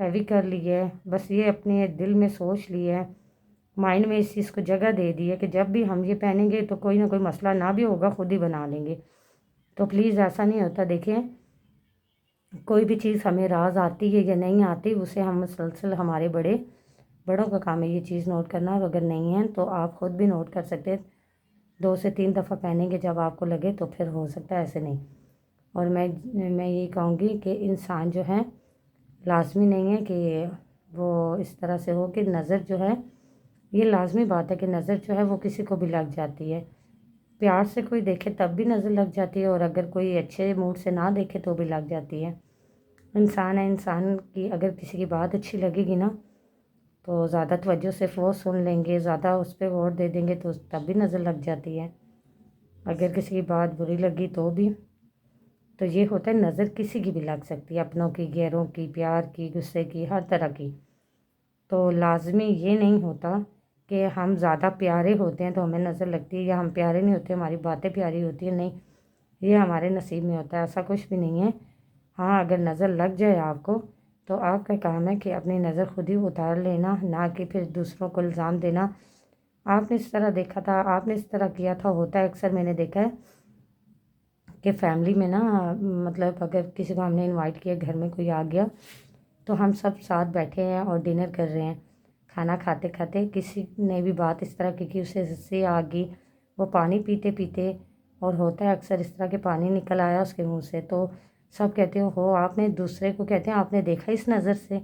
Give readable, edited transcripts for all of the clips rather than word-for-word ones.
Heavy کر لی ہے، بس یہ اپنے دل میں سوچ لی ہے، مائنڈ میں اس چیز کو جگہ دے دی ہے کہ جب بھی ہم یہ پہنیں گے تو کوئی نہ کوئی مسئلہ نہ بھی ہوگا، خود ہی بنا لیں گے۔ تو پلیز ایسا نہیں ہوتا۔ دیکھیں، کوئی بھی چیز ہمیں راز آتی ہے یا نہیں آتی، اسے ہم مسلسل ہمارے بڑوں کا کام ہے یہ چیز نوٹ کرنا، اور اگر نہیں ہے تو آپ خود بھی نوٹ کر سکتے ہیں۔ 2 سے 3 دفعہ پہنیں گے جب آپ کو لگے تو پھر ہو سکتا ہے، ایسے نہیں۔ اور میں یہی کہوں گی کہ انسان جو ہے لازمی نہیں ہے کہ وہ اس طرح سے ہو کہ نظر جو ہے، یہ لازمی بات ہے کہ نظر جو ہے وہ کسی کو بھی لگ جاتی ہے۔ پیار سے کوئی دیکھے تب بھی نظر لگ جاتی ہے، اور اگر کوئی اچھے موڈ سے نہ دیکھے تو بھی لگ جاتی ہے۔ انسان ہے، انسان کی اگر کسی کی بات اچھی لگے گی نا تو زیادہ توجہ صرف وہ سن لیں گے، زیادہ اس پہ غور دے دیں گے تو تب بھی نظر لگ جاتی ہے۔ اگر کسی کی بات بری لگی تو بھی، تو یہ ہوتا ہے نظر کسی کی بھی لگ سکتی ہے، اپنوں کی، غیروں کی، پیار کی، غصے کی، ہر طرح کی۔ تو لازمی یہ نہیں ہوتا کہ ہم زیادہ پیارے ہوتے ہیں تو ہمیں نظر لگتی ہے، یا ہم پیارے نہیں ہوتے ہماری باتیں پیاری ہوتی ہیں، نہیں، یہ ہمارے نصیب میں ہوتا ہے، ایسا کچھ بھی نہیں ہے۔ ہاں، اگر نظر لگ جائے آپ کو تو آپ کا کام ہے کہ اپنی نظر خود ہی اتار لینا، نہ کہ پھر دوسروں کو الزام دینا۔ آپ نے اس طرح دیکھا تھا، آپ نے اس طرح کیا تھا، ہوتا ہے اکثر، میں نے دیکھا ہے کہ فیملی میں نا، مطلب اگر کسی کو ہم نے انوائٹ کیا، گھر میں کوئی آ گیا تو ہم سب ساتھ بیٹھے ہیں اور ڈنر کر رہے ہیں، کھانا کھاتے کھاتے کسی نے بھی بات اس طرح کی کہ اسے ہنسی آ گئی، وہ پانی پیتے پیتے، اور ہوتا ہے اکثر اس طرح کہ پانی نکل آیا اس کے منہ سے، تو سب کہتے ہو آپ نے، دوسرے کو کہتے ہیں آپ نے دیکھا اس نظر سے،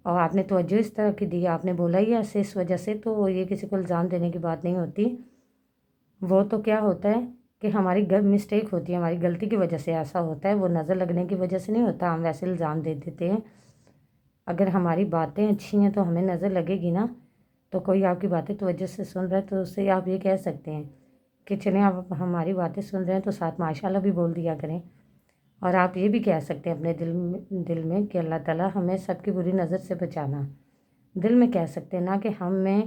اور آپ نے توجہ اس طرح کی دی، آپ نے بولا ہی ایسے اس وجہ سے، تو یہ کسی کو الزام دینے کی بات نہیں ہوتی۔ وہ تو کیا ہوتا ہے کہ ہماری مسٹیک ہوتی ہے، ہماری غلطی کی وجہ سے ایسا ہوتا ہے، وہ نظر لگنے کی وجہ سے نہیں ہوتا، ہم ویسے الزام دے دیتے ہیں۔ اگر ہماری باتیں اچھی ہیں تو ہمیں نظر لگے گی نا، تو کوئی آپ کی باتیں توجہ سے سن رہا ہے تو اس سے آپ یہ کہہ سکتے ہیں کہ چلیں آپ ہماری باتیں سن رہے ہیں تو ساتھ ماشاءاللہ بھی بول دیا کریں، اور آپ یہ بھی کہہ سکتے ہیں اپنے دل میں کہ اللہ تعالیٰ ہمیں سب کی بری نظر سے بچانا، دل میں کہہ سکتے ہیں، نہ کہ ہم میں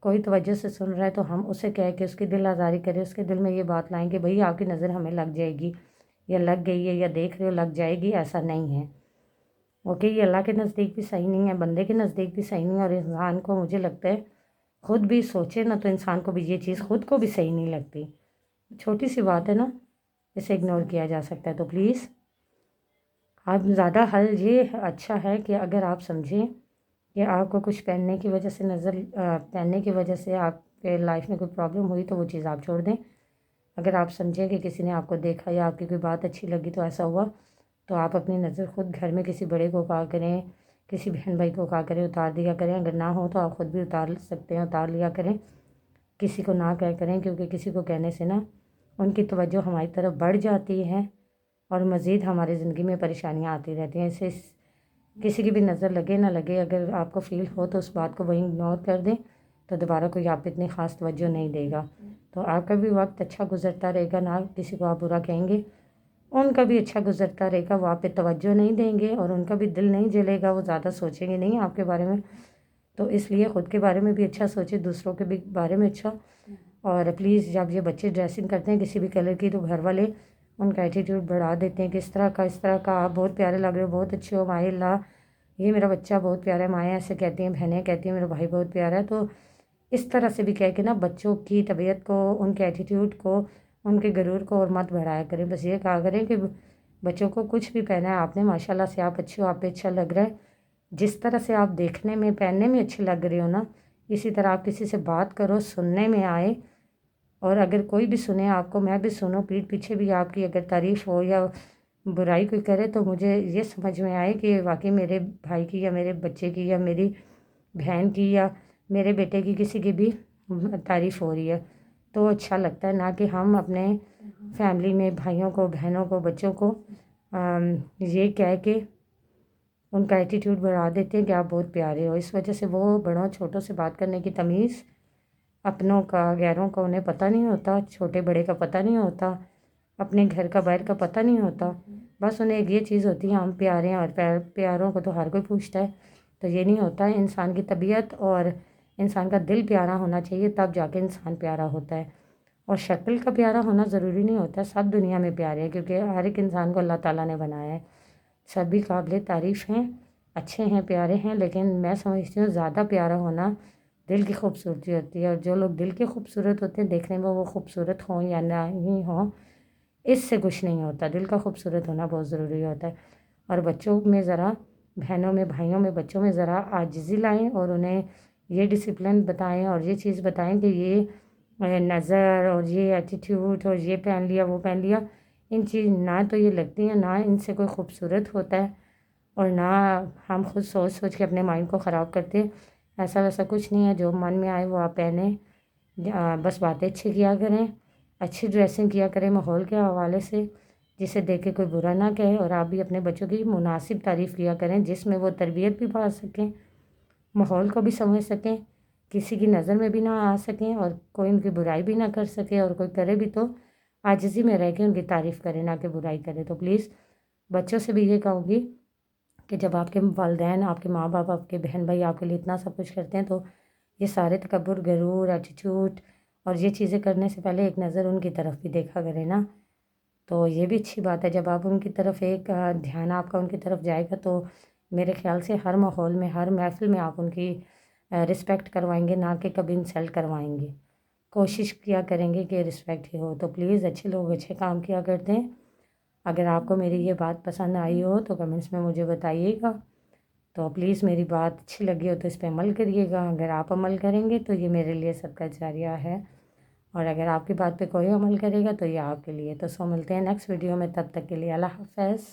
کوئی توجہ سے سن رہا ہے تو ہم اسے کہہ کے اس کی دل آزاری کریں، اس کے دل میں یہ بات لائیں کہ بھئی آپ کی نظر ہمیں لگ جائے گی، یا لگ گئی ہے، یا دیکھ رہے ہو لگ جائے گی، ایسا نہیں ہے۔ اوکے، یہ اللہ کے نزدیک بھی صحیح نہیں ہے، بندے کے نزدیک بھی صحیح نہیں ہے، اور انسان کو مجھے لگتا ہے خود بھی سوچے نا تو انسان کو بھی یہ چیز خود کو بھی صحیح نہیں لگتی۔ چھوٹی سی بات ہے نا، اسے اگنور کیا جا سکتا ہے، تو پلیز آپ زیادہ حل یہ اچھا ہے کہ اگر آپ سمجھیں کہ آپ کو کچھ پہننے کی وجہ سے پہننے کی وجہ سے آپ کے لائف میں کوئی پرابلم ہوئی تو وہ چیز آپ چھوڑ دیں۔ اگر آپ سمجھیں کہ کسی نے آپ کو دیکھا یا آپ کی کوئی بات اچھی لگی تو ایسا ہوا، تو آپ اپنی نظر خود گھر میں کسی بڑے کو کہا کریں، کسی بہن بھائی کو کہا کریں اتار دیا کریں، اگر نہ ہو تو آپ خود بھی اتار سکتے ہیں، اتار لیا کریں، کسی کو نہ کہہ کریں، کیونکہ کسی کو کہنے سے نا ان کی توجہ ہماری طرف بڑھ جاتی ہے اور مزید ہماری زندگی میں پریشانیاں آتی رہتی ہیں۔ اسے کسی کی بھی نظر لگے نہ لگے، اگر آپ کو فیل ہو تو اس بات کو وہیں اگنور کر دیں، تو دوبارہ کوئی آپ پہ اتنی خاص توجہ نہیں دے گا، تو آپ کا بھی وقت اچھا گزرتا رہے گا، نہ کسی کو آپ برا کہیں گے، ان کا بھی اچھا گزرتا رہے گا، وہ آپ پہ توجہ نہیں دیں گے اور ان کا بھی دل نہیں جلے گا، وہ زیادہ سوچیں گے نہیں آپ کے بارے میں۔ تو اس لیے خود کے بارے میں بھی اچھا سوچیں، دوسروں کے بھی بارے میں اچھا، اور پلیز جب یہ بچے ڈریسنگ کرتے ہیں کسی بھی کلر کی تو گھر والے ان کا ایٹیٹیوڈ بڑھا دیتے ہیں کہ اس طرح کا آپ بہت پیارے لگ رہے ہو، بہت اچھے ہو، ماشاء اللہ، یہ میرا بچہ بہت پیارا ہے، مائیں ایسے کہتی ہیں، بہنیں کہتی ہیں میرا بھائی بہت پیارا ہے، تو اس طرح سے بھی کہہ کے نا بچوں کی طبیعت کو، ان کے ایٹیٹیوڈ کو، ان کے غرور کو اور مت بڑھایا کریں، بس یہ کہا کریں کہ بچوں کو کچھ بھی پہنا ہے آپ نے، ماشاءاللہ سے آپ اچھے ہو، آپ پہ اچھا لگ رہا ہے، جس طرح سے آپ دیکھنے میں پہننے میں اچھے لگ رہے ہو نا، اسی طرح آپ کسی سے بات کرو، سننے میں آئے، اور اگر کوئی بھی سنے آپ کو، میں بھی سنوں، پیٹھ پیچھے بھی آپ کی اگر تعریف ہو یا برائی کوئی کرے تو مجھے یہ سمجھ میں آئے کہ واقعی میرے بھائی کی یا میرے بچے کی یا میری بہن کی یا میرے بیٹے کی کسی کی بھی تعریف ہو رہی ہے، تو اچھا لگتا ہے، نہ کہ ہم اپنے فیملی میں بھائیوں کو، بہنوں کو، بچوں کو یہ کہہ کے ان کا ایٹیٹیوڈ بڑھا دیتے ہیں کہ آپ بہت پیارے ہو، اس وجہ سے وہ بڑوں چھوٹوں سے بات کرنے کی تمیز، اپنوں کا غیروں کا انہیں پتہ نہیں ہوتا، چھوٹے بڑے کا پتہ نہیں ہوتا، اپنے گھر کا باہر کا پتہ نہیں ہوتا، بس انہیں ایک یہ چیز ہوتی ہے ہم پیارے ہیں، اور پیاروں کو تو ہر کوئی پوچھتا ہے، تو یہ نہیں ہوتا ہے، انسان کی طبیعت اور انسان کا دل پیارا ہونا چاہیے، تب جا کے انسان پیارا ہوتا ہے، اور شکل کا پیارا ہونا ضروری نہیں ہوتا ہے، سب دنیا میں پیارے ہیں، کیونکہ ہر ایک انسان کو اللہ تعالیٰ نے بنایا ہے، سبھی قابل تعریف ہیں، اچھے ہیں، پیارے ہیں، لیکن میں سمجھتی ہوں زیادہ پیارا ہونا دل کی خوبصورتی ہوتی ہے، اور جو لوگ دل کے خوبصورت ہوتے ہیں، دیکھنے میں وہ خوبصورت ہوں یا نہیں ہوں، اس سے کچھ نہیں ہوتا، دل کا خوبصورت ہونا بہت ضروری ہوتا ہے۔ اور بچوں میں ذرا، بہنوں میں، بھائیوں میں، بچوں میں ذرا عاجزی لائیں، اور انہیں یہ ڈسپلن بتائیں اور یہ چیز بتائیں کہ یہ نظر اور یہ ایٹیٹیوڈ اور یہ پہن لیا وہ پہن لیا، ان چیز نہ تو یہ لگتی ہیں، نہ ان سے کوئی خوبصورت ہوتا ہے، اور نہ ہم خود سوچ سوچ کے اپنے مائنڈ کو خراب کرتے۔ ایسا ویسا کچھ نہیں ہے، جو من میں آئے وہ آپ پہنیں، بس باتیں اچھی کیا کریں، اچھی ڈریسنگ کیا کریں ماحول کے حوالے سے، جسے دیکھ کے کوئی برا نہ کہے، اور آپ بھی اپنے بچوں کی مناسب تعریف کیا کریں، جس میں وہ تربیت بھی پا سکیں، ماحول کو بھی سمجھ سکیں، کسی کی نظر میں بھی نہ آ سکیں، اور کوئی ان کی برائی بھی نہ کر سکے، اور کوئی کرے بھی تو عاجزی میں رہ کے ان کی تعریف کرے، نہ کہ برائی کرے۔ تو پلیز بچوں سے بھی یہ کہوں گی کہ جب آپ کے والدین، آپ کے ماں باپ، آپ کے بہن بھائی آپ کے لیے اتنا سب کچھ کرتے ہیں، تو یہ سارے تکبر، غرور، ایٹیٹیوڈ اور یہ چیزیں کرنے سے پہلے ایک نظر ان کی طرف بھی دیکھا کرے نا۔ تو یہ بھی اچھی بات ہے، جب آپ ان کی طرف ایک دھیان آپ کا ان کی طرف جائے گا، تو میرے خیال سے ہر ماحول میں، ہر محفل میں آپ ان کی رسپیکٹ کروائیں گے، نہ کہ کبھی انسلٹ کروائیں گے۔ کوشش کیا کریں گے کہ رسپیکٹ ہی ہو۔ تو پلیز اچھے لوگ اچھے کام کیا کرتے ہیں۔ اگر آپ کو میری یہ بات پسند آئی ہو تو کمنٹس میں مجھے بتائیے گا۔ تو پلیز میری بات اچھی لگی ہو تو اس پہ عمل کریے گا، اگر آپ عمل کریں گے تو یہ میرے لیے صدقہ جاریہ ہے، اور اگر آپ کی بات پہ کوئی عمل کرے گا تو یہ آپ کے لیے۔ تو ملتے ہیں نیکسٹ ویڈیو میں، تب تک کے لیے اللہ حافظ۔